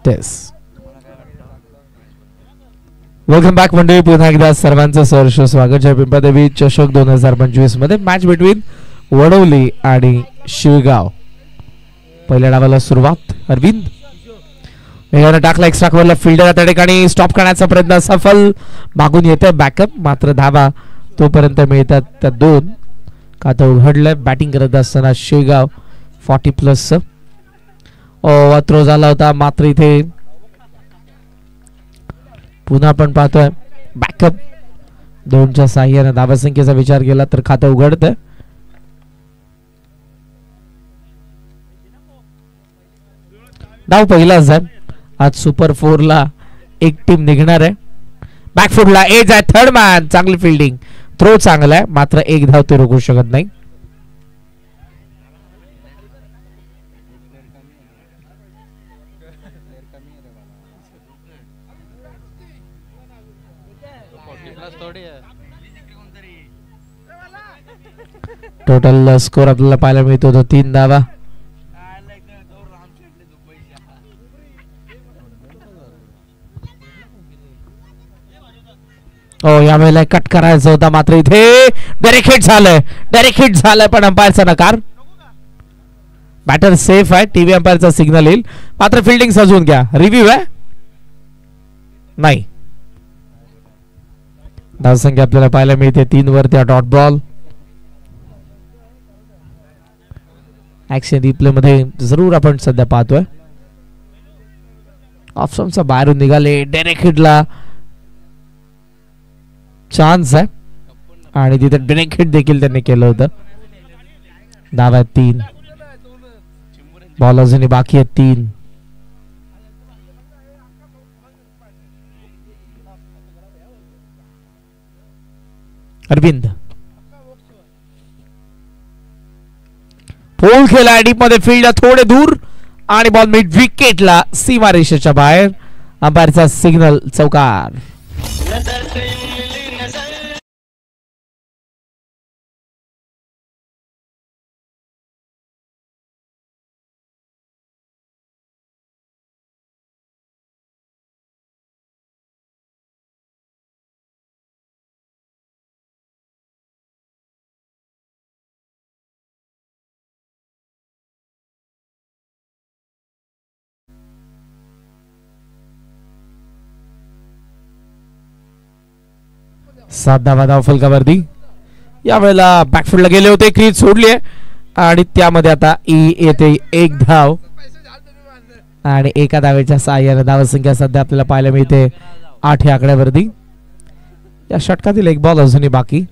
तेच. Welcome back मंडळी, पुन्हा एकदा सर्वांचं सहर्ष स्वागत. जय पिंपळदेवी चषक 2025 मध्ये मॅच बिटवीन वडवली आणि शिवगाव. पहिल्या डावाला सुरुवात. अरविंद वेगाने टाकला एक्स्ट्रा कव्हरला, फिल्डर त्या ठिकाणी स्टॉप करण्याचा प्रयत्न सफल. मागून येतोय बॅकअप, मात्र धावा तोपर्यंत मिळतात त्या दोन. खाता उघडलंय बॅटिंग करत असताना शेगाव 40+ थ्रो झाला होता, मात्र इथे पुन्हा आपण पाहतोय बॅकअप. 2च्या साह्याने धावसंख्येचा विचार केला तर खातं उघडतं. डाव पहिलाच आहे आज. सुपर 4 ला एक टीम निघणार आहे. बॅकफुटला एज आहे, थर्ड मॅन. चांगली फिल्डिंग, थ्रो चांगला आहे, मात्र एक धाव ते रोखू शकत नाही. टोटल स्कोर आपल्याला पाहायला मिळतो तो 3 धावा. यावेळेला कट करायचा होता, मात्र इथे डायरेक्ट हिट झालंय. डायरेक्ट हिट झालंय, पण अंपायरचा नकार. बॅटर सेफ आहे, टीव्ही अंपायरचा सिग्नल येईल, मात्र फिल्डिंग सजवून घ्या. रिव्ह्यू आहे नाही. धावसंख्या आपल्याला पाहायला मिळते 3 वर. त्या डॉट बॉल ऍक्शन रिप्ले मध्ये जरूर आपण सध्या पाहतोय. ऑप्शनचा बाहेरून निघाले, डायरेक्ट हिटला चान्स आहे आणि तिथे डायरेक्ट हिट देखील त्यांनी केलं होतं. धावा 3, बॉल अजूनही बाकी आहेत 3. अरविंद पोल खेळला डीप मध्ये, फील्ड थोडे दूर आणि बॉल मिड विकेटला सीमारेषेच्या बाहेर. अंपायरचा सिग्नल चौकार. सात धावा फलकावरती. यावेळेला बॅकफुटला गेले होते, क्रीज सोडली आहे आणि त्यामध्ये आता येते 1 धाव आणि एका धावेच्या सहाय्याने धावसंख्या सध्या आपल्याला पाहायला मिळते 8 या आकड्यावरती. या षटकातील एक बॉल अजूनही बाकी.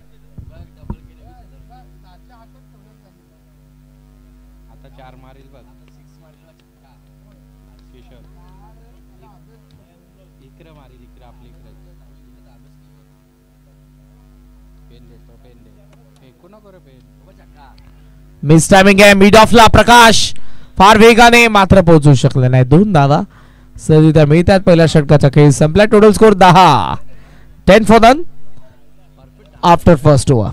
मिस टायमिंग आहे. मिड ऑफला प्रकाश फार वेगाने, मात्र पोहोचू शकले नाही. 2 धावा सध्या मिळतात. पहिल्या षटकाचा खेळ संपला. Total score 10. 10 for none after first over.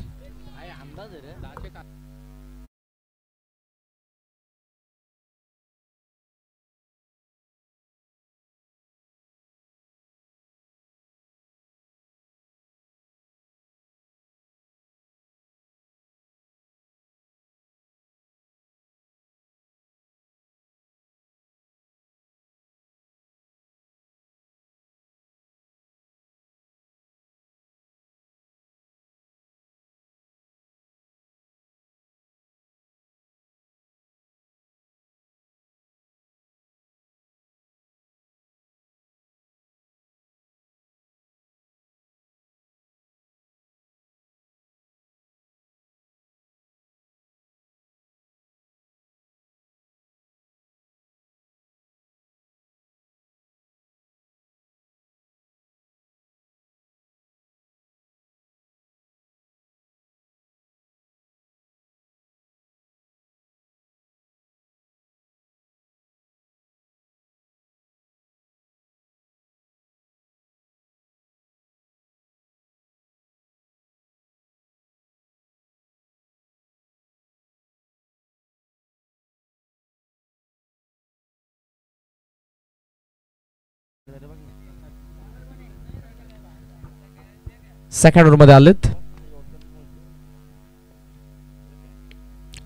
Second over मध्ये आलेत.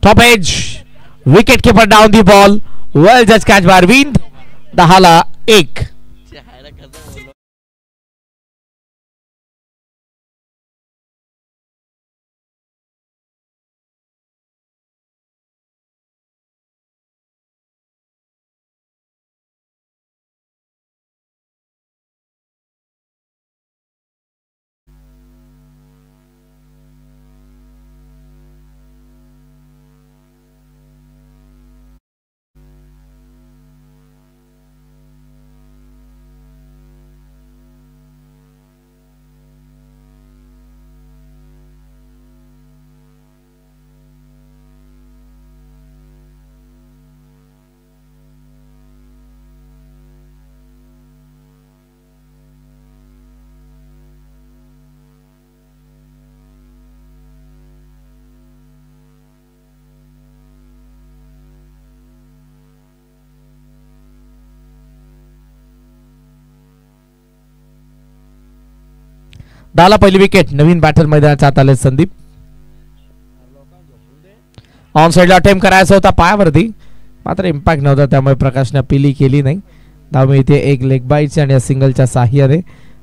Top edge wicket keeper down the ball. Well जज कॅच बाय अरविंद. 10-1. दाला पहिली विकेट. नवीन बॅटर मैदानात आत आले संदीप. ऑन साइडला अटेम्प्ट करायचा होता पायावरती, मात्र इम्पॅक्ट नव्हता, त्यामुळे प्रकाशने अपील केली नाही. धाव मिळते एक लेग बाईटची आणि या सिंगलच्या साह्याने.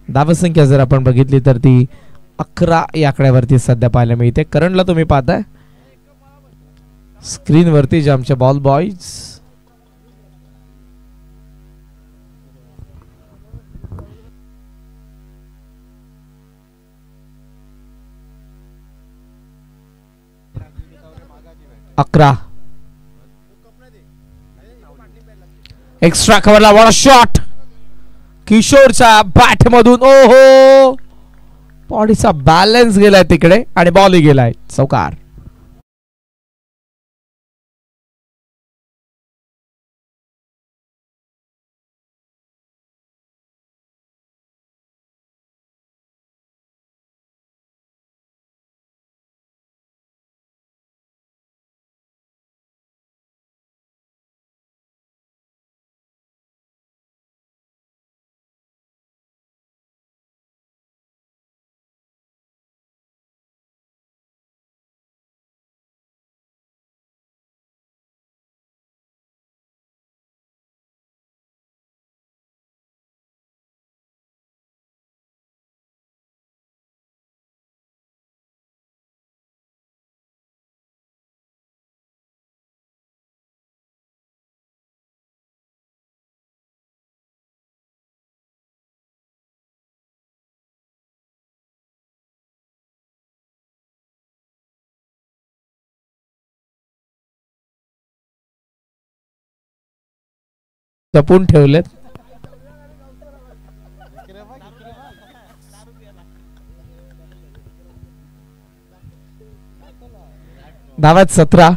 धावसंख्या जर आपण बघितली तर ती 11 या आकड्यावरती सध्या पाहायला मिळते. करंटला तुम्ही पाहताय स्क्रीनवरती जे आमचे बॉल बॉयज अकरा. एक्स्ट्रा कव्हरला वॉट शॉट किशोरच्या बॅट मधून. ओहो, बॉडीचा बॅलन्स गेलाय तिकडे आणि बॉलही गेलाय. चौकार. जपून ठेवलेत. धावत 17.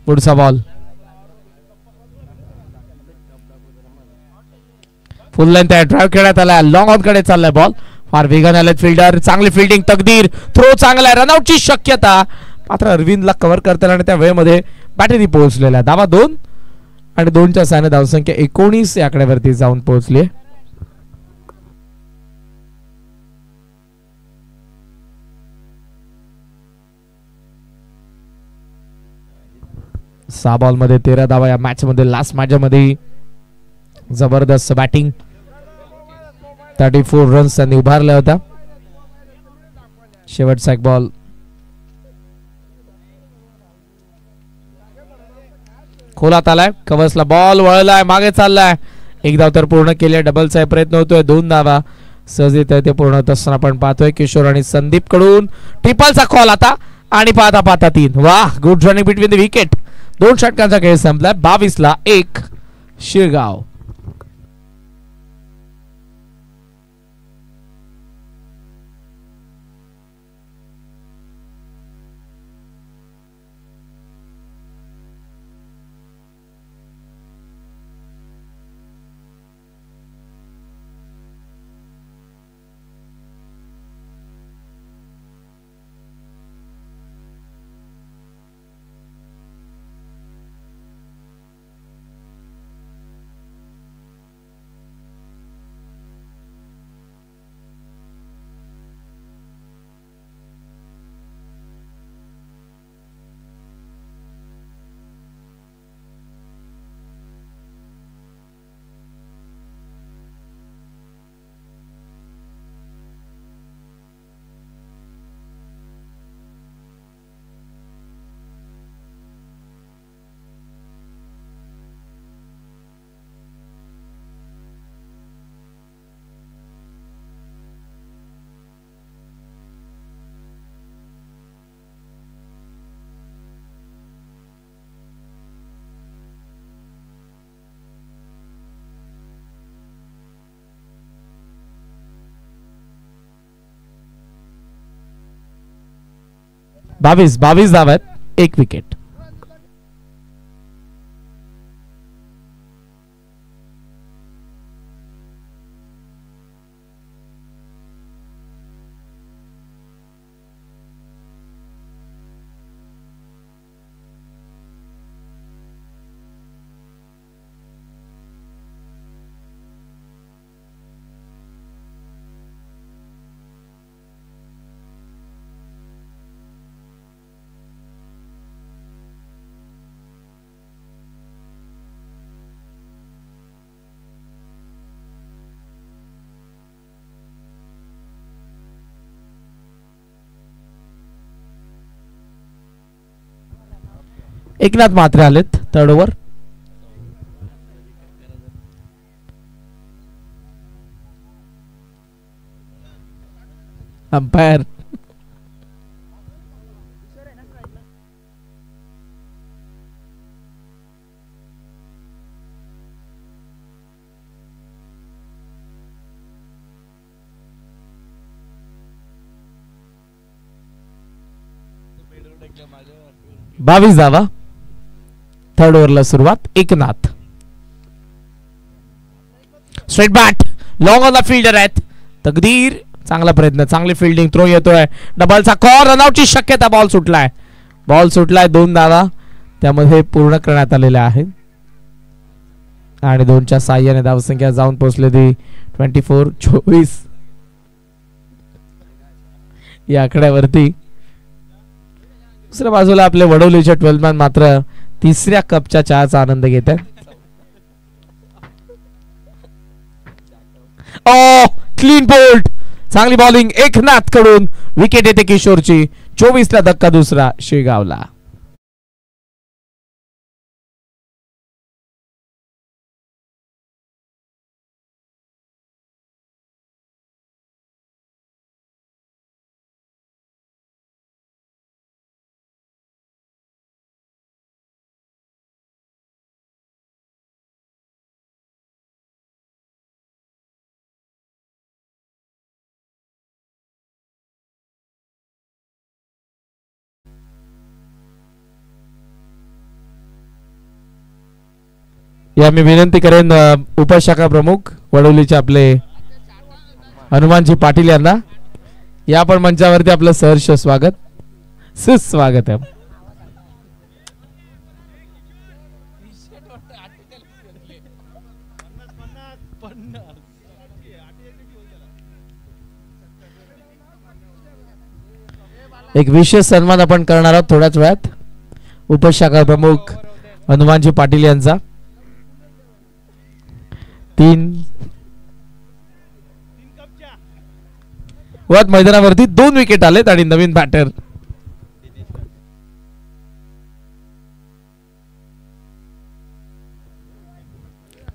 पुढचा बॉल फुल लेंथ आहे. ड्राइव्ह खेळण्यात आला. लॉंग ऑन कडे चाललाय बॉल. फार वेगाने आलेत फिल्डर. चांगली फिल्डिंग. तकदीर. थ्रो चांगला आहे. रनआउटची शक्यता, मात्र अरविंदला कव्हर करता आणि त्या वेळेमध्ये बॅटरी पोहोचलेला. धावा 2 आणि 2च्या साहाय्याने धावसंख्या 19 या आकड्यावरती जाऊन पोहोचली. सहा बॉल मध्ये 13 धावा या मॅच मध्ये. लास्ट मॅचमध्ये जबरदस्त बॅटिंग. 34 रन्स त्यांनी उभारल्या होत्या. शेवटचा एक बॉल खोलात आलाय. कव्हर्सला बॉल वळलाय. मागे चाललाय. एक धाव तर पूर्ण केली. डबलचा प्रयत्न होतोय. 2 धावा सहज येतोय ते पूर्ण होत असताना आपण पाहतोय किशोर आणि संदीप कडून ट्रिपलचा कॉल आता आणि पाहता पाहता 3. वाह, good running between the wicket. 2 षटकांचा खेळ संपलाय. 22-1 शिरगाव. 22 धावा आहेत, 1 विकेट. एकनाथ मात्रे आलेत 3rd ओव्हर. अंपायर बावीस धावा. 3rd ओव्हरला सुरुवात. Eknath straight bat, long on the fielder आहेत. तकदीर चांगला प्रयत्न, चांगली फिल्डिंग, थ्रो येतोय, डबलचा कॉर, रनआउटची शक्यता. बॉल सुटलाय. 2 धावा त्यामध्ये पूर्ण करण्यात आलेल्या आहेत आणि 2च्या साह्याने धावसंख्या जाऊन पोहोचली ती 24 या आकड्यावरती. दुसऱ्या बाजूला आपले वडोलीचे 12 मॅन मात्र 3ऱ्या कपच्या चहाचा आनंद घेत आहेत. क्लीन बोल्ड, चांगली बॉलिंग एकनाथ कडून. विकेट येते किशोरची. 24ला धक्का दुसरा शेगावला. या मी विनंती करेन उपशाखा प्रमुख वडोलीचे आपले हनुमानजी पाटील यांना. या पण मंचावरती आपलं सहर्ष स्वागत, सुस्वागत आहे. एक विशेष सन्मान आपण करणार आहोत थोड्याच वेळात. उपशाखा प्रमुख हनुमानजी पाटील यांचा. 3 मैदानावरती 2 विकेट आलेत आणि नवीन बॅटर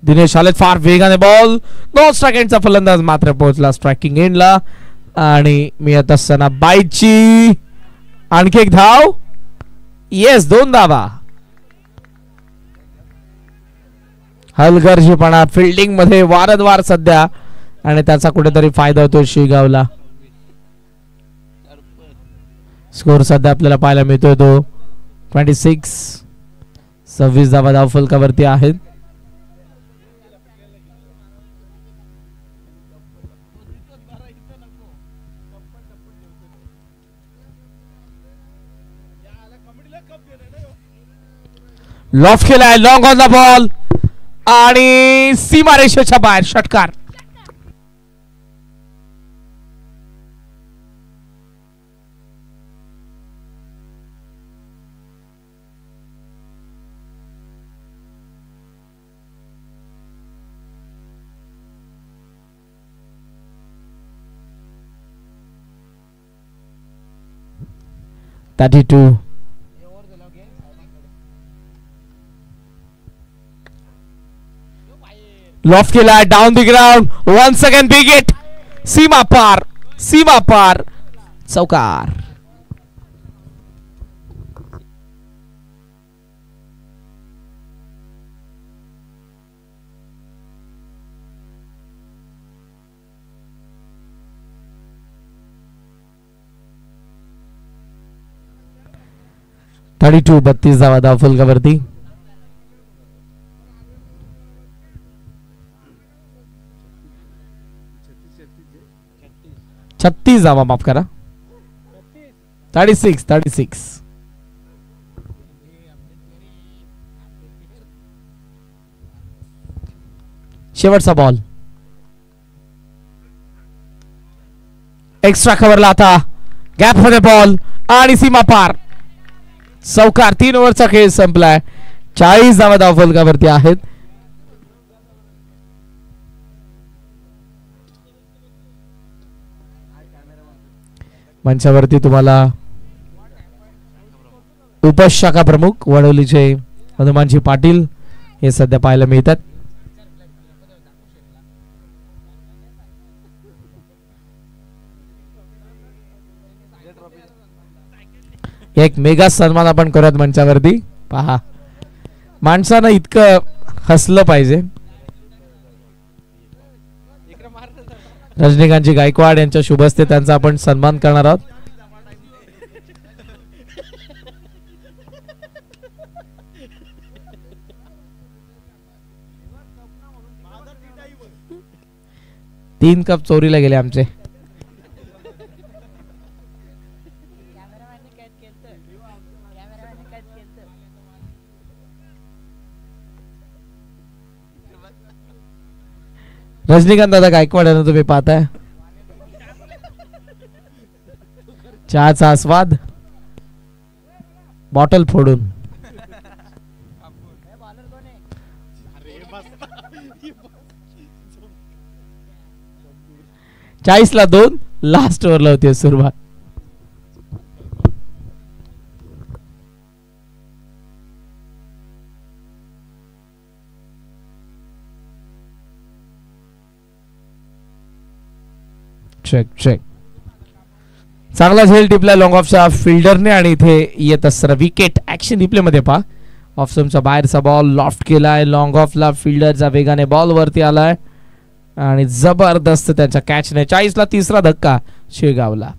दिनेश आलेत. फार वेगाने बॉल, 2 सेकंडचा फलंदाज मात्र पोहोचला स्ट्रायकिंग एंडला आणि मी आता असताना बाईची आणखी एक धाव. येस, 2 धावा. हलगर्जीपणा फिल्डिंग मध्ये वारंवार सध्या आणि त्याचा कुठेतरी फायदा होतो शेगावला. स्कोर सध्या आपल्याला पाहायला मिळतोय तो 26. 26 धावा धाव फलकावरती आहेत. लॉफ केलाय, लॉंग ऑन द बॉल आणि सीमारेषेच्या बाहेर षटकार. लॉफ्ट केला down the ground. 1 second big hit. सीमा पार चौकार. 32 धावा धावफलकावरती. 36 धावा, माफ करा, 36. शेवटचा बॉल एक्स्ट्रा कव्हरला, आता गॅप मध्ये बॉल आणि सीमा पार, चौकार. 3 ओव्हरचा खेळ संपलाय. 40 धावा धावफलकावरती आहेत. मंचावरती तुम्हाला उपशाखा प्रमुख वडोलीचे हनुमानजी पाटील हे सध्या पाहायला मिळतात. एक मेगा सन्मान आपण करूयात मंचावरती. पहा, माणसानं इतकं हसलं पाहिजे. रजनीकांतजी गायकवाड यांच्या शुभ हस्ते त्यांचा आपण सन्मान करणार आहोत. तीन कप चोरीला गेले आमचे. रजनीकांत दादा गायकवाड यांना तुम्ही पाहताय. चहाचा आस्वाद बॉटल फोडून. ला 2 लास्ट ओव्हरला होती सुरुवात. चेक चांगला झेल टिपला लॉंग ऑफच्या फिल्डरने आणि इथे येत असताना विकेट. ऍक्शन रिप्ले मध्ये पहा, ऑफ स्टंपचा बाहेरचा बॉल लॉफ्ट केलाय. लॉंग ऑफला फिल्डरचा वेगाने बॉल वरती आलाय आणि जबरदस्त त्यांच्या कॅचने 40 ला 3रा धक्का शेगावला.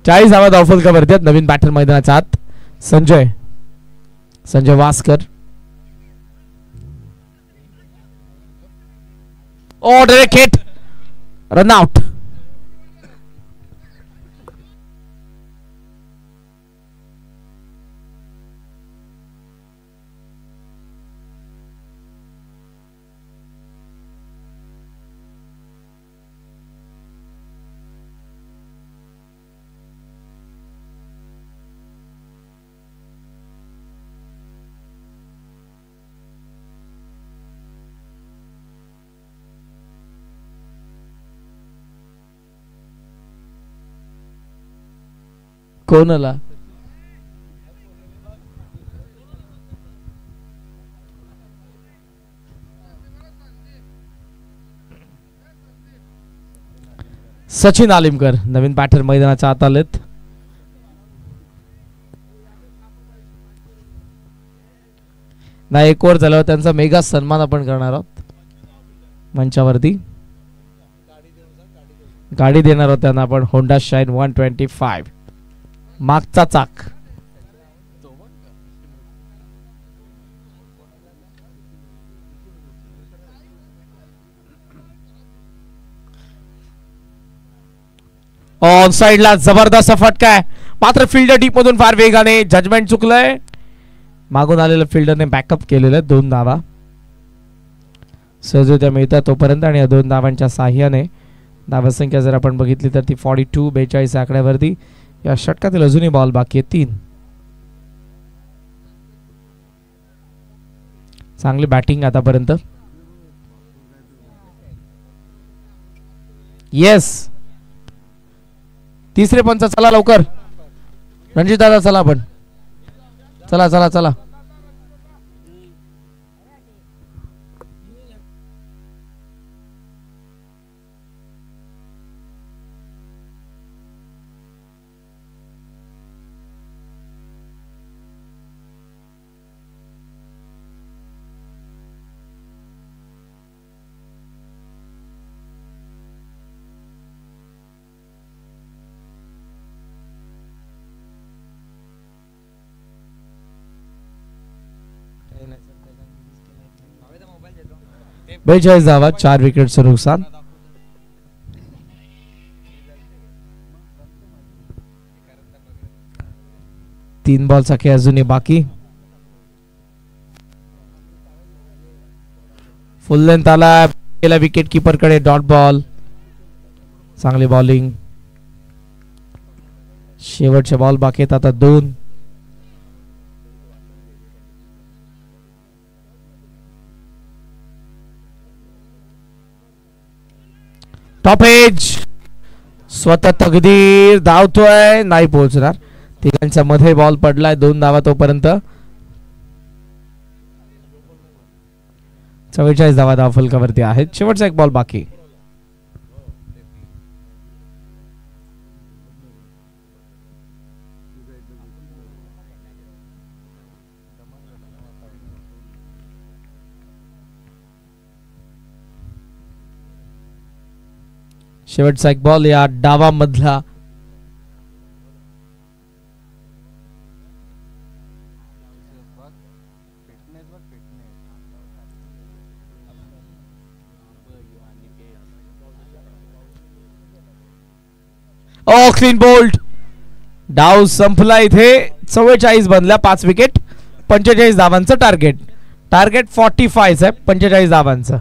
चाळीस धावा धावफलकावरती आहेत. नवीन बॅटर मैदानाच्या आत संजय वास्कर. ओ डायरेक्ट हिट, रन आउट. कोणाला सचिन आलिमकर नवीन बॅटर मैदानाच्या आत आलेत. नाही, एक ओव्हर झाल्यावर त्यांचा मेगा सन्मान आपण करणार आहोत. मंचावरती गाडी देणार आहोत त्यांना आपण. होंडा शाईन 125 मागचा चाक. ऑन साइडला जबरदस्त फटका आहे, मात्र फिल्डर डीप मधून फार वेगाने जजमेंट चुकलंय. मागून आलेल्या फिल्डरने बॅकअप केलेलं. 2 धावा सहजरित्या मिळतात तोपर्यंत आणि या 2 धावांच्या साह्याने धावसंख्या जर आपण बघितली तर ती 42-42 आकड्यावरती. या षटकातील अजूनही बॉल बाकी आहे 3. चांगली बॅटिंग आतापर्यंत. येस. तिसरे पंच चला लवकर. रणजित दादा चला आपण. चला चला चला. बेचाळीस धावा, 4 विकेटचं नुकसान. तीन बॉलचा खेळ अजूनही बाकी. फुल लेंथ आला, गेला विकेट किपर कडे. Dot ball. चांगली बॉलिंग. शेवटचे बॉल बाकी आहेत आता 2. Top edge. स्वतः तकदीर धावतोय, नाही पोहोचणार. तिघांच्या मध्ये बॉल पडलाय. 2 धावा तोपर्यंत. 44 धावा धाव फलकावरती आहेत. शेवटचा एक बॉल बाकी. शेवटचा एक बॉल या डावामधला. ओ क्लीन बोल्ड. डाव संपला इथे. 44 बनल्या. 5 विकेट. 45 धावांचं टार्गेट. टार्गेट 45 आहे. 45 धावांचं.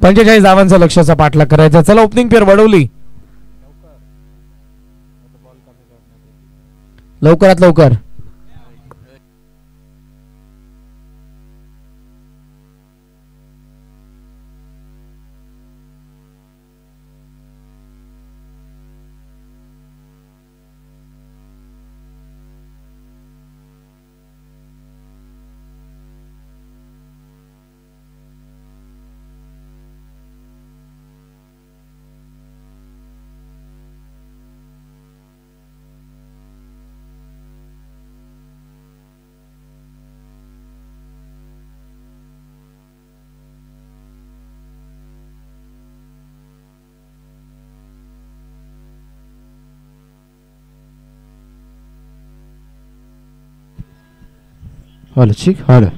45 धावांचा लक्ष्याचा पाठलाग करायचा. चला ओपनिंग पेअर वडवली, लवकरात लवकर. Hola, chick, hola.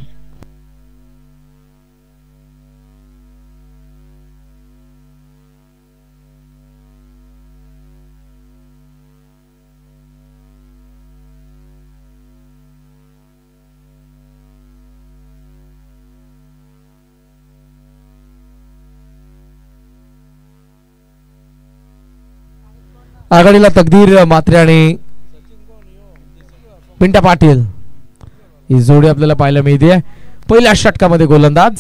आघाडीला तकदीर मात्रे आणि पिंटा पाटील ही जोडी आपल्याला पाहायला मिळते. पहिल्या षटकामध्ये गोलंदाज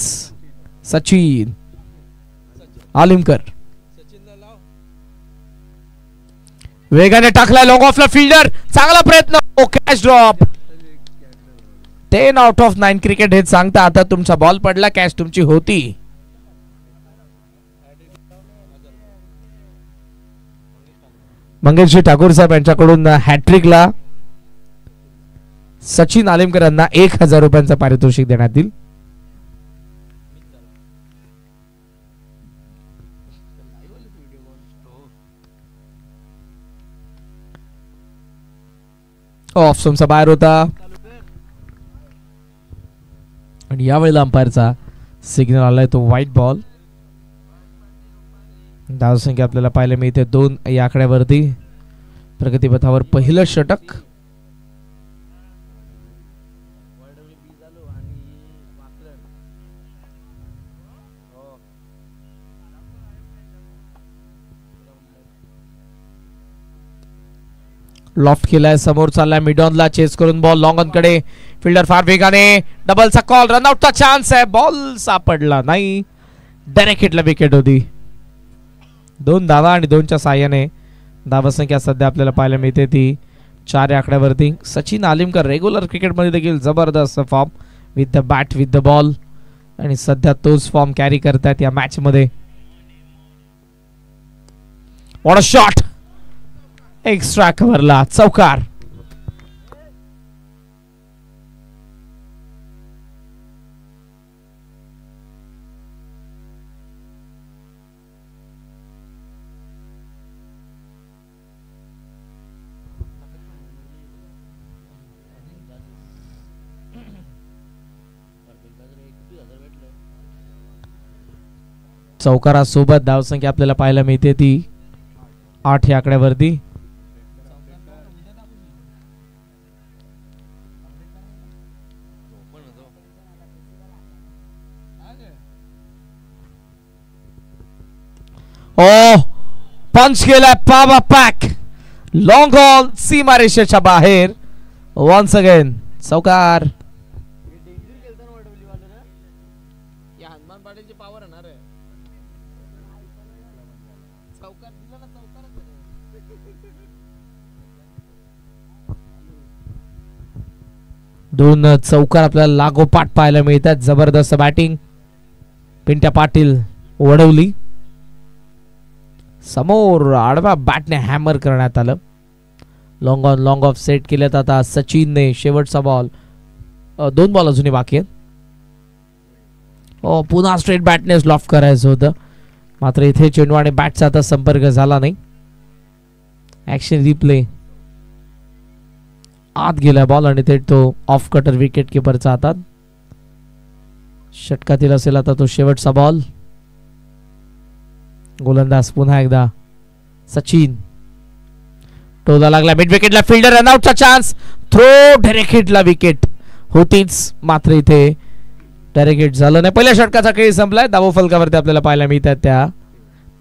सचिन आलिमकर वेगाने टाकलाय लॉंग ऑफला फिल्डर, चांगला प्रयत्न, catch drop. 10 out of 9 cricket हेच सांगता. आता तुमचा बॉल पडला, कॅच तुमची होती. मंगेशजी ठाकूर साहेब यांच्याकडून हॅट्रिकला सचिन आलिमकर यांना 1000 रुपयांचं पारितोषिक देण्यात येईल. ऑफ स्टंपचा बाहेर होता आणि यावेळेला अंपायरचा सिग्नल आलाय, तो व्हाईट बॉल. धावसंख्या आपल्याला पाहायला मिळते 2 या आकड्यावरती. प्रगतीपथावर पहिलं षटक. लॉफ्ट केलाय, समोर चाललाय, मिडॉनला चेस करून बॉल लॉंग ऑन कडे. फिल्डर फार वेगाने, डबलचा कॉल, रनआउटचा चान्स आहे, बॉल सापडला नाही. डायरेक्ट हिटला विकेट होती. 2 धावा आणि 2च्या साह्याने धावसंख्या सध्या आपल्याला पाहायला मिळते ती 4 या आकड्यावरती. सचिन आलिमकर रेग्युलर क्रिकेटमध्ये देखील जबरदस्त form with the bat with the ball आणि सध्या तोच फॉर्म कॅरी करतात या मॅच मध्ये. व्हॉट अ शॉट, एक्स्ट्रा कव्हरला चौकार. चौकारासोबत धावसंख्या आपल्याला पाहायला मिळते ती 8 या आकड्यावरती. ओ पंच केलाय, पावा पॅक, लॉंग ऑन सीमारेषेच्या बाहेर. वन्स अगेन चौकार. दोन चौकार आपल्याला लागोपाठ पाहायला मिळतात. जबरदस्त बॅटिंग. पिंट्या पाटील वडवली, समोर आडवा बॅटने हॅमर करण्यात आलं. Long on long of set केल्यात आता सचिनने. शेवटचा बॉल, 2 बॉल अजूनही बाकी आहेत. पुन्हा स्ट्रेट बॅटने लॉफ्ट करायचं होतं, मात्र इथे चेंडू आणि बॅटचा आता संपर्क झाला नाही. ऍक्शन रिप्ले, आत गेला बॉल आणि थेट तो ऑफ कटर विकेट किपरचा हातात. षटकातील असेल आता तो शेवटचा बॉल. गोलंदाज पुन्हा एकदा सचिन. टोला लागला मिड विकेटला, फिल्डर रनआउटचा चान्स, थ्रो डायरेक्ट हिटला विकेट होतीच, मात्र इथे डायरेक्ट हिट झालं नाही. पहिल्या षटकाचा खेळ संपलाय. धावा फलकावरती आपल्याला पाहायला मिळतात त्या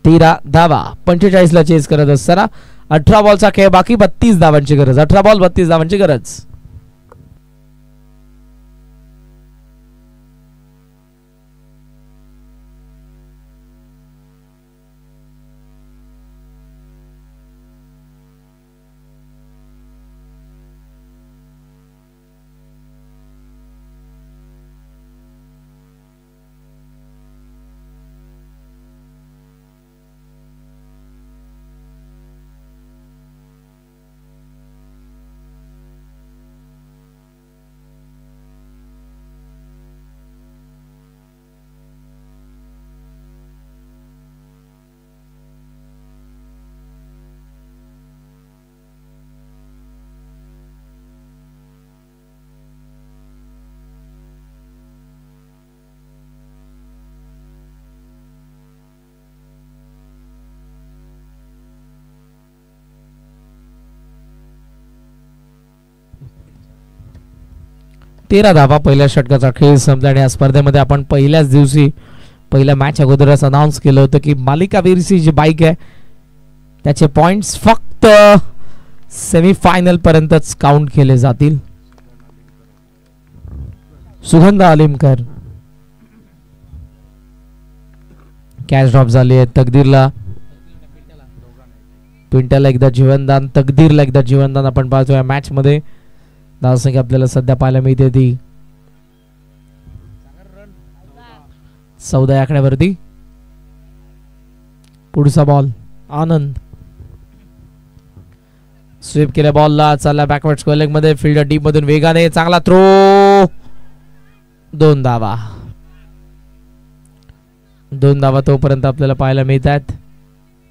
13 धावा. 45 ला चेस करत असताना 18 बॉलचा खेळ बाकी. 32 धावांची गरज. 18 बॉल 32 धावांची गरज. तेरा धावा पहिल्या षटकाचा खेळ संपला आणि या स्पर्धेमध्ये आपण पहिल्याच दिवशी पहिल्या मॅच अगोदरच अनाऊन्स केलं होतं की मालिकावीरची जी बाईक आहे त्याचे पॉइंट्स फक्त सेमीफायनल पर्यंतच काउंट केले जातील. सुगंधा अलिमकर कॅच ड्रॉप झाली आहे. तकदीरला पिंट्याला एकदा जीवनदान, तकदीरला एकदा जीवनदान आपण पाहतोय मॅच मध्ये. धावसंख्या आपल्याला सध्या पाहायला मिळते ती 14 आकड्यावरती. पुढचा बॉल आनंद स्वीप केल्या बॉलला चालला बॅकवर्ड स्क्वेअर लेग मध्ये. फिल्डर डीप मधून वेगाने चांगला थ्रो. 2 धावा. 2 धावा तोपर्यंत आपल्याला पाहायला मिळतात.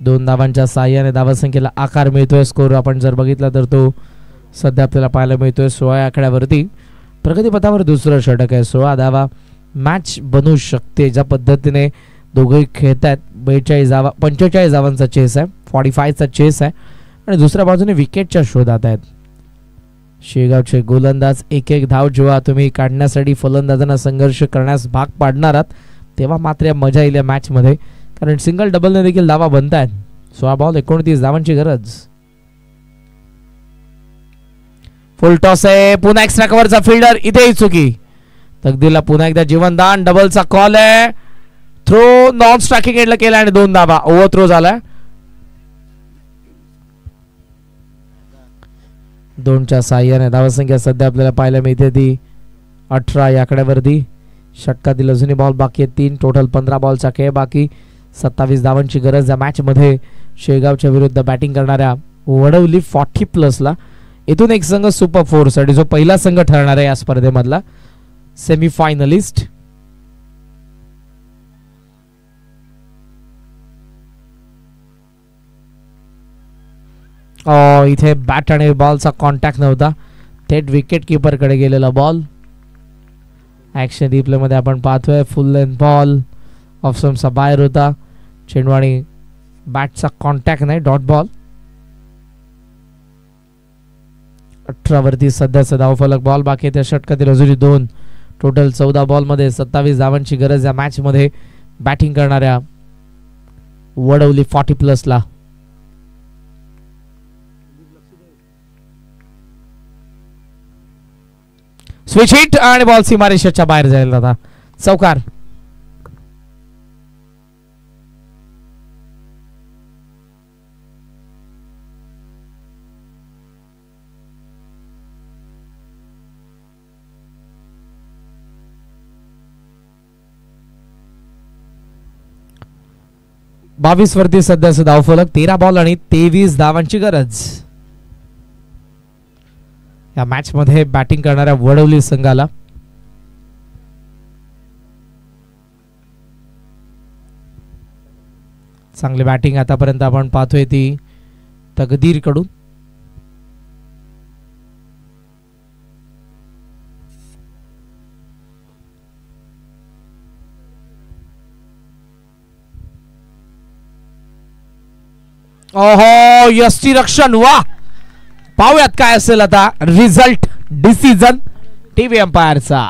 2 धावांच्या साह्याने धावसंख्येला आकार मिळतोय. स्कोर आपण जर बघितला तर तो सध्या आपल्याला पाहायला मिळतोय 16 आकड्यावरती. प्रगतीपथावर दुसरं षटक आहे. 16 धावा मॅच बनू शकते. ज्या पद्धतीने दोघेही खेळत आहेत. 45 धावांचा चेस आहे. 45 चा चेस आहे आणि दुसऱ्या बाजूने विकेटच्या शोधात आहेत शेगावचे गोलंदाज. एक धाव जेव्हा तुम्ही काढण्यासाठी फलंदाजांना संघर्ष करण्यास भाग पाडणार आहात तेव्हा मात्र मजा येईल या मॅच मध्ये, कारण सिंगल डबलने देखील धावा बनतायत. 16 बॉल 29 धावांची गरज. फुल टॉस आहे. पुन्हा एक्स्ट्रा कव्हरचा फिल्डर. इथेही चुकी. तकदीरला पुन्हा एकदा जीवनदान. डबलचा कॉल आहे. थ्रो नॉन स्ट्रायकिंग एंडला केला आणि 2 धावा. ओव्हर थ्रो झालाय. 2च्या साह्याने धावसंख्या सध्या आपल्याला पाहायला मिळते ती 18 या आकड्यावरती. षटकातील अजूनही बॉल बाकी आहेत 3. टोटल 15 बॉलचा खेळ बाकी. 27 धावांची गरज या मॅच मध्ये. शेगावच्या विरुद्ध बॅटिंग करणाऱ्या वडवली 40+ इथून एक संघ सुपर 4 साठी जो पहिला संघ ठरणार आहे या स्पर्धेमधला सेमीफायनलिस्ट. इथे बॅट आणि बॉलचा कॉन्टॅक्ट नव्हता. थेट विकेट किपर कडे गेलेला बॉल. ऍक्शन रिप्ले मध्ये आपण पाहतोय फुल लेंथ बॉल ऑफ स्टंपचा बाहेर होता. चेंडू आणि बॅटचा कॉन्टॅक्ट नाही. Dot ball. 18 वरती सध्याचा धावफलक. बॉल बाकी त्या षटकातील अजूनही 2. टोटल 14 बॉल मध्ये 27 धावांची गरज या मॅच मध्ये बॅटिंग करणाऱ्या वडवली 40+ स्विच हिट आणि बॉल सीमारेषेच्या बाहेर जायला होता. चौकार. बावीस वरती सध्याचं धावफलक. 13 बॉल आणि 23 धावांची गरज. या मॅच मध्ये बॅटिंग करणाऱ्या वडवली संघाला चांगली बॅटिंग आतापर्यंत आपण पाहतोय ती तकदीर कडून. ओहो यष्टी रक्षण. वा पाहूयात काय असेल आता. रिझल्ट डिसिजन टीव्ही अंपायरचा.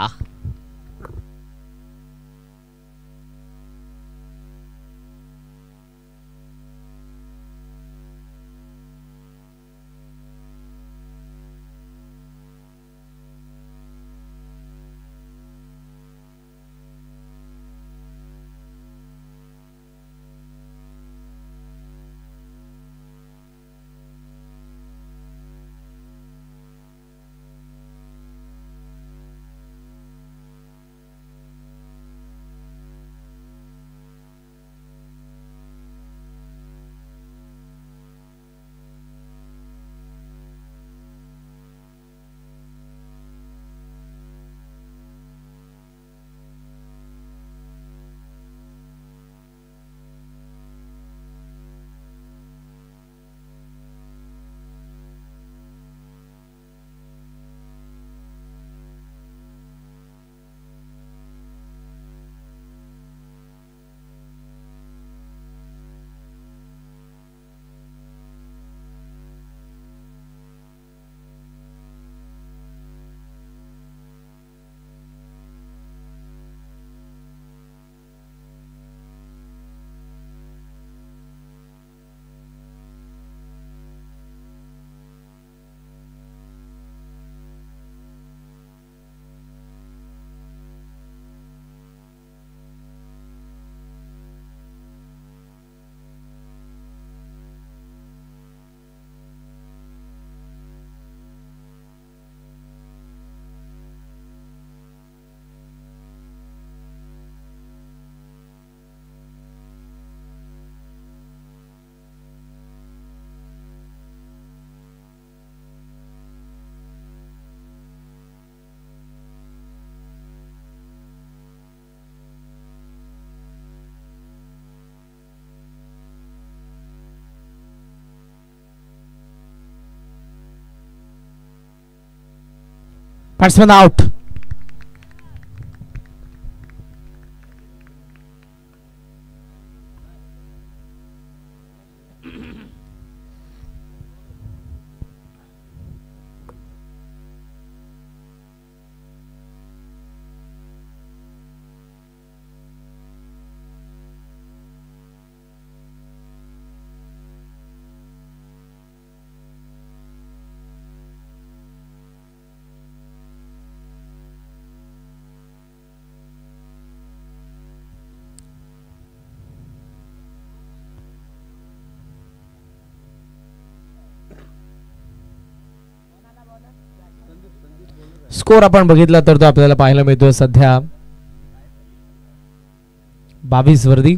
Batsman out. स्कोर आपण बघितला तर तो आपल्याला पाहायला मिळतोय सध्या 22 वरती.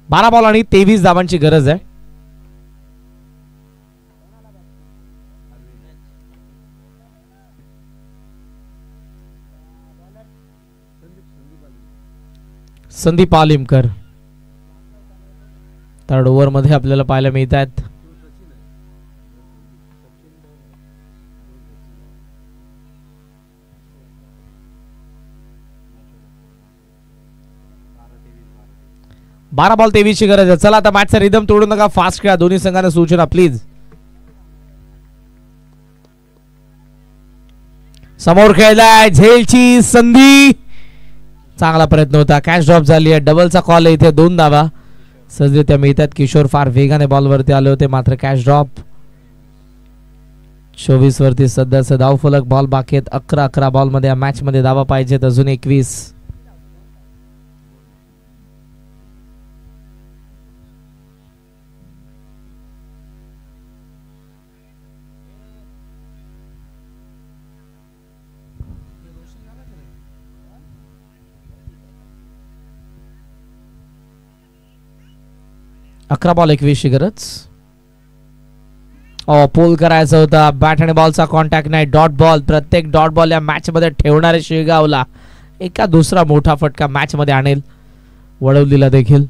12 बॉल आणि 23 धावांची गरज आहे. संदीप आलिमकर थर्ड ओव्हर मध्ये आपल्याला पाहायला मिळत आहेत. बारा बॉल 23 ची गरज आहे. चला आता मॅचचा रिदम तोडू नका, फास्ट खेळा. दोन्ही संघांना सूचना प्लीज. समोर खेळलाय झेलची संधी. चांगला प्रयत्न होता. कॅच ड्रॉप झाली आहे. डबलचा कॉल आहे इथे. 2 धावा सहजरित्या मिळतात. किशोर फार वेगाने बॉलवरती आले होते मात्र कॅच ड्रॉप. 24 वरती सध्याचा धाव फलक. बॉल बाकी आहेत 11 बॉल मध्ये या मॅच मध्ये धावा पाहिजेत अजून 21. अकरा बॉल 21 ची गरज. पोल करायचा होता. बॅट आणि बॉलचा कॉन्टॅक्ट नाही. Dot ball. प्रत्येक डॉट बॉल या मॅच मध्ये ठेवणारे शेगावला एका दुसरा मोठा फटका मॅच मध्ये आणेल. वडवलीला देखील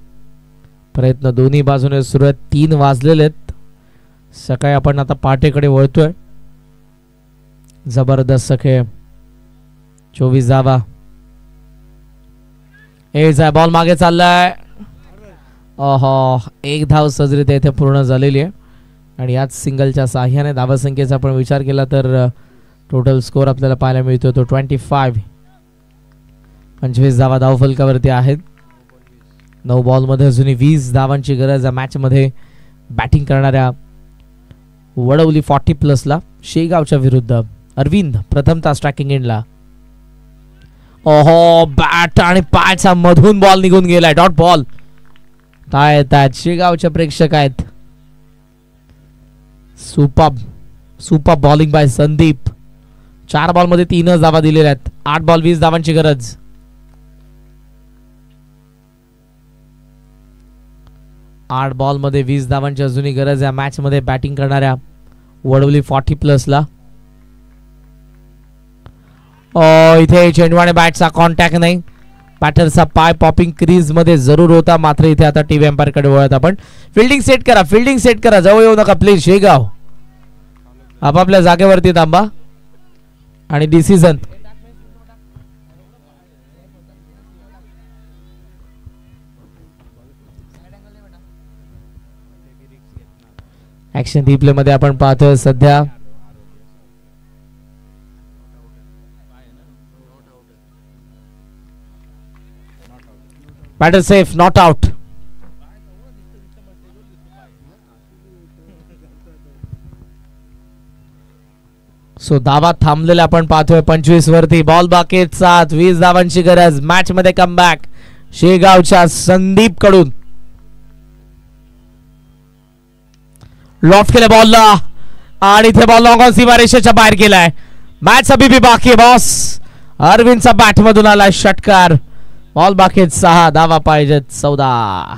प्रयत्न दोन्ही बाजूने सुरू आहेत. 3 वाजलेले आहेत. सकाळी आपण आता पाटेकडे वळतोय. जबरदस्त खेळ. 24 धावा. बॉल मागे चाललाय. एक धाव सहजरित्या इथे पूर्ण झालेली आहे आणि याच सिंगलच्या साह्याने धावसंख्येचा आपण विचार केला तर टोटल स्कोर आपल्याला पाहायला मिळतो तो 25. 25 धावा धावफलकावरती आहेत. 9 बॉल मध्ये अजूनही 20 धावांची गरज आहे. मॅच मध्ये बॅटिंग करणाऱ्या वडवली 40+ ला शेगावच्या विरुद्ध अरविंद प्रथमतः स्ट्रायकिंग एंडला. बॅट आणि पायाच्या मधून बॉल निघून गेलाय. Dot ball. काय शेगावचे प्रेक्षक आहेत. Super bowling bye Sandeep. 4 ball मध्ये 3 धावा दिलेल्या आहेत. 8 बॉल 20 धावांची गरज. आठ बॉल मध्ये 20 धावांची अजूनही गरज आहे मॅच मध्ये बॅटिंग करणाऱ्या वडवली 40+ ला. इथे चेंडवाने बॅटचा कॉन्टॅक्ट नाही. बॅटरचा पाय पॉपिंग क्रीज मध्ये जरूर होता मात्र इथे आता टीव्ही एम्पायर कडे वळत आपण. फिल्डिंग सेट करा. जवळ येऊ नका प्लीज. शेगाव आपापल्या जागेवरती थांबा आणि डिसिजन. ऍक्शन रिप्ले मध्ये आपण पाहतोय सध्या batter safe. Not out. So धावा थांबलेल्या आपण पाहतोय 25 वरती. बॉल बाकी 7. 20 धावांची गरज. मॅच मध्ये कमबॅक शेगावच्या संदीप कडून. लॉफ्ट केलं बॉलला आणि इथे बॉल लॉंग ऑन सीमारेषेच्या बाहेर गेलाय. मॅच अभी भी बाकी बॉस. अरविंदचा बॅट मधून आलाय षटकार. बॉल बाकी 6. धावा पाहिजेत 14.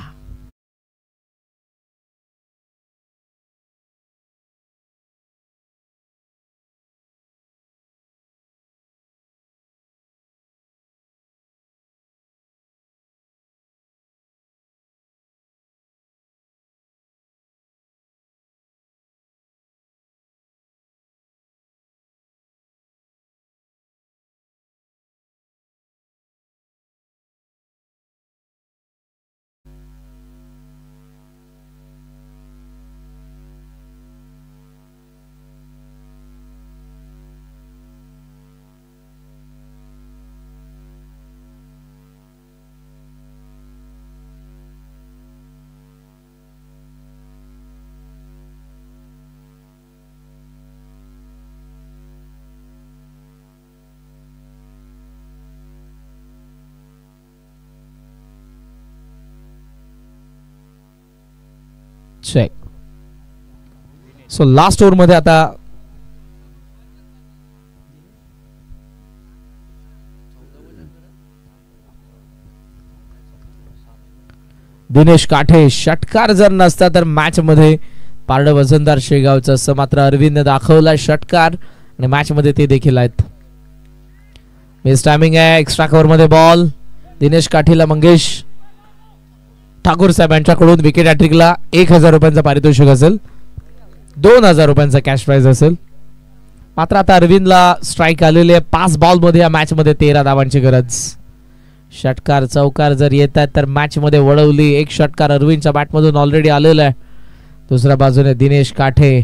चेक. सो लास्ट ओव्हर मध्ये आता दिनेश काठे षटकार जर नसता तर मॅच मध्ये पारड वजनदार शेगावचं, असं मात्र अरविंदने दाखवला षटकार आणि मॅच मध्ये ते देखील आहेत. मिस टायमिंग आहे. एक्स्ट्रा कव्हर मध्ये बॉल. दिनेश काठेला मंगेश ठाकूर साहेब यांच्याकडून विकेट हॅट्रिकला 1000 रुपयांचं पारितोषिक असेल, 2000 रुपयांचा कॅश प्राइज असेल. मात्र आता अरविंदला स्ट्राईक आलेले 5 बॉल मध्ये या मॅच मध्ये 13 धावांची गरज. षटकार चौकार जर येत आहेत तर मॅच मध्ये वळवली. एक षटकार अरविंदच्या बॅट मधून ऑलरेडी आलेला आहे. दुसऱ्या बाजूने दिनेश काठे.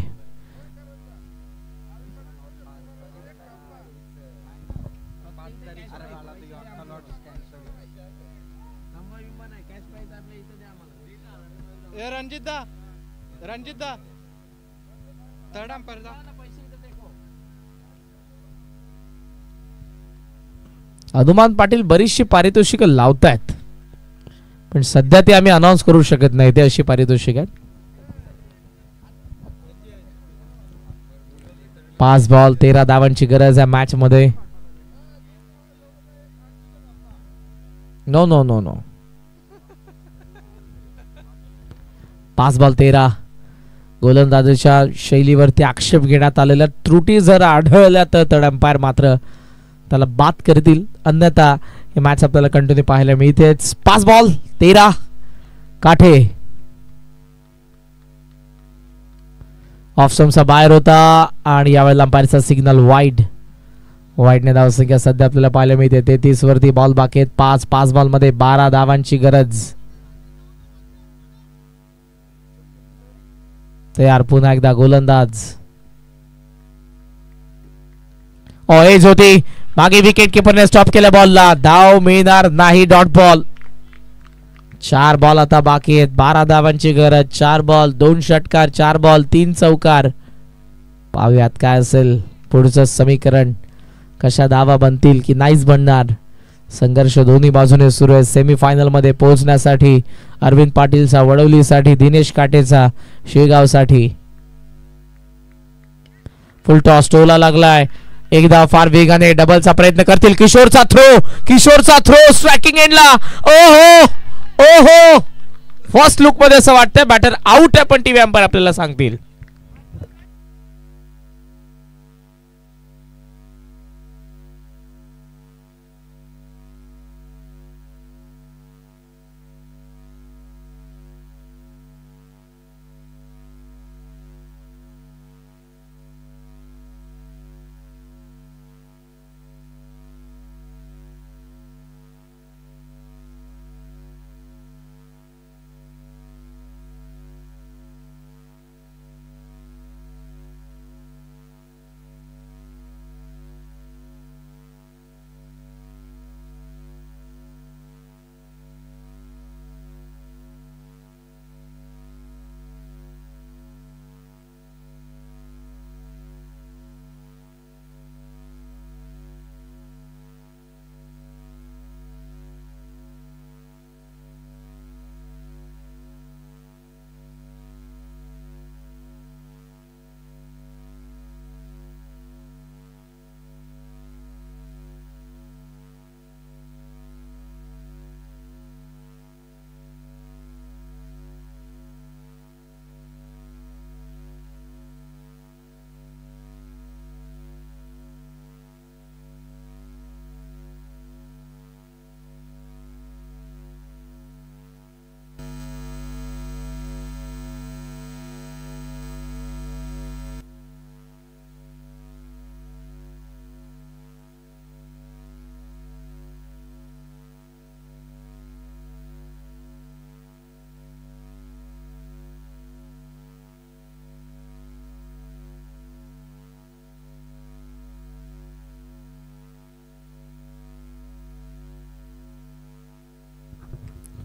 रणजित हनुमान पाटील बरीचशी पारितोषिक लावतायत, पण सध्या ते आम्ही अनाउन्स करू शकत नाही. ते अशी पारितोषिक आहेत. 5 बॉल 13 धावांची गरज आहे मॅच मध्ये. No no no no 5 ball 13. गोलंदाजीच्या शैलीवरती आक्षेप घेण्यात आलेल्या त्रुटी जर आढळल्या तर अंपायर मात्र त्याला बाद करतील, अन्यथा हे मॅच आपल्याला कंटिन्यू पाहायला मिळतेच. 5 बॉल 13. काठे ऑफ स्टंपचा बाहेर होता आणि यावेळेला अंपायरचा सिग्नल वाईड. वाईडने धावसंख्या सध्या आपल्याला पाहायला मिळते 33 वरती. बॉल बाकी आहेत 5 बॉल मध्ये 12 धावांची गरज. तयार पुन्हा एकदा गोलंदाज. एज होती मागे. विकेट किपरने स्टॉप केल्या बॉलला. धाव मिळणार नाही. Dot ball. 4 बॉल आता बाकी आहेत. 12 धावांची गरज. 4 बॉल 2 षटकार, 4 बॉल 3 चौकार. पाहूयात काय असेल पुढचं समीकरण. कशा धावा बनतील की नाहीच बनणार. संघर्ष दोन्ही बाजूने सुरू आहे. सेमीफायनल मध्ये पोहोचण्यासाठी अरविंद पाटीलचा वडवलीसाठी, दिनेश काटेचा शेगावसाठी. फुल टॉस टोला लागलाय. एकदा फार वेगाने डबलचा प्रयत्न करतील. किशोरचा थ्रो स्ट्रायकिंग एंडला. ओहो ओहो फर्स्ट लुक मध्ये असं वाटतंय बॅटर आउट आहे, पण टीव्ही अंपायर आपल्याला सांगतील.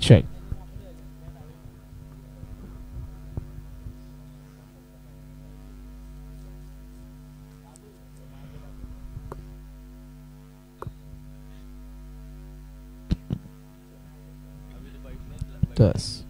Check. Thus.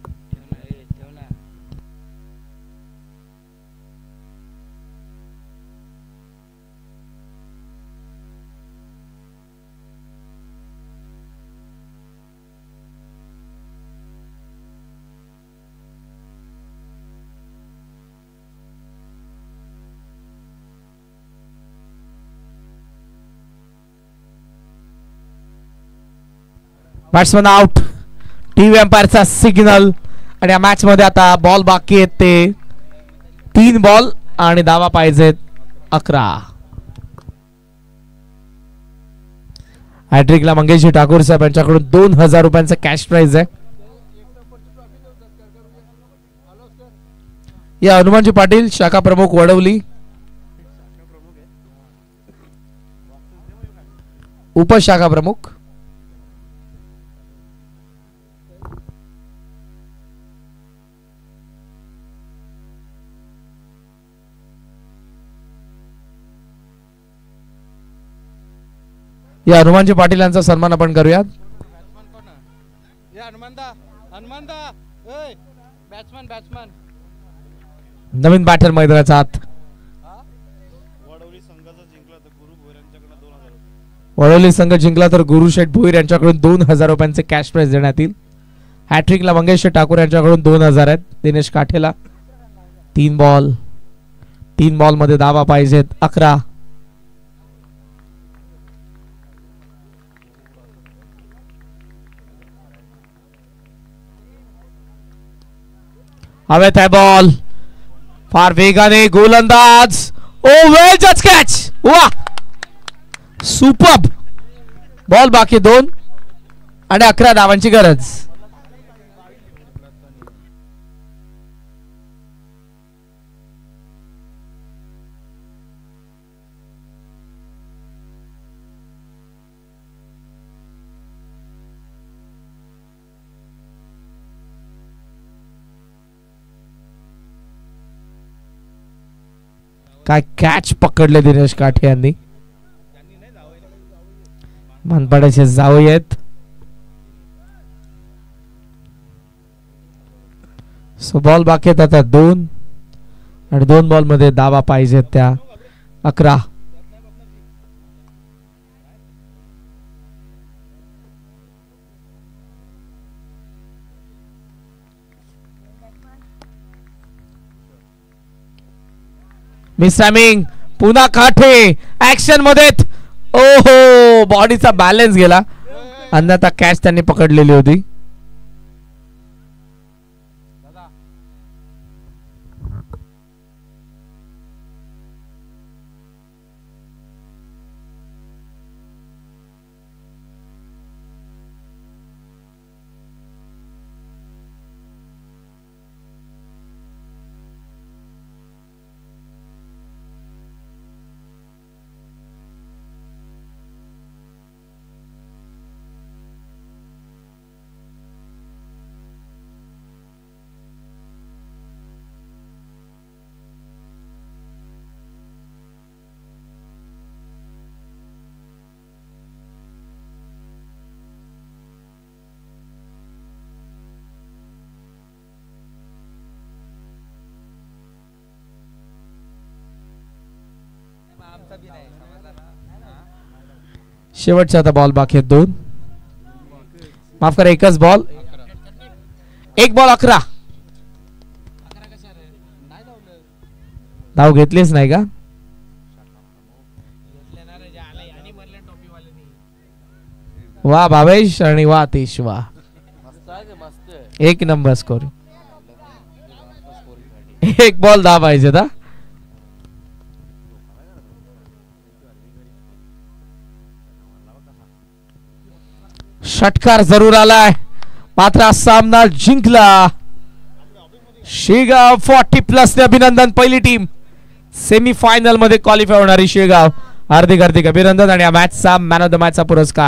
Batsman out. TV एम्पायरचा सिग्नल. आणि या मॅच मध्ये आता बॉल बाकी आहेत ते 3 बॉल आणि धावा पाहिजेत 11. हॅट्रिकला मंगेशजी ठाकूर साहेब यांच्याकडून 2000 रुपयांचा कॅश प्राइज आहे. या हनुमानजी पाटील शाखा प्रमुख वडवली. उपशाखा प्रमुख. या हनुमानजी पाटील यांचा सन्मान आपण करूयात. बॅट्समन कोण आहे? या हनुमानदा हनुमानदा ओय बॅट्समन बॅट्समन. नवीन बॅटर मैदानाचा आत. वडवली संघाचा जिंकला तर गुरु भोयर यांच्याकडे 2000. वडवली संघ जिंकला तर गुरुशेठ भोईर यांच्याकडून 2000 रुपयांचे कॅश प्राइज देण्यात येईल. हॅट्रिकला मंगेश ठाकूर यांच्याकडून 2000 आहेत. दिनेश काठेला 3 बॉल. 3 बॉल मध्ये धावा पाहिजेत 11. हवेत आहे बॉल. फार वेगाने गोलंदाज. ओ वेल जज कॅच. वा सुपर्ब. बॉल बाकी 2 आणि 11 धावांची गरज. काय कॅच पकडले दिनेश काठे यांनी. मनपाड्याचे जावई आहेत. सो बॉल बाकी आहेत आता 2 आणि 2 बॉल मध्ये धावा पाहिजेत त्या 11. मिसॅमिंग पुन्हा काठे ऍक्शन मध्ये. ओहो बॉडीचा बॅलन्स गेला. अन्यथा कॅच त्यांनी पकडलेली होती. शेवटचा आता बॉल बाकी आहेत 2. माफ करा एकच बॉल. 1 बॉल 11. धाव घेतलीच नाही का. वा भावेश आणि वा तेश वा. 1 नंबर स्कोर. 1 बॉल 10 पाहिजे था. षटकार जरूर आलाय मात्र सामना जिंकला शेगाव. 40+ ने अभिनंदन. पहिली टीम सेमीफायनल मध्ये क्वालिफाय होणारी शेगाव. हार्दिक अभिनंदन. आणि या मॅचचा मॅन ऑफ द मॅचचा पुरस्कार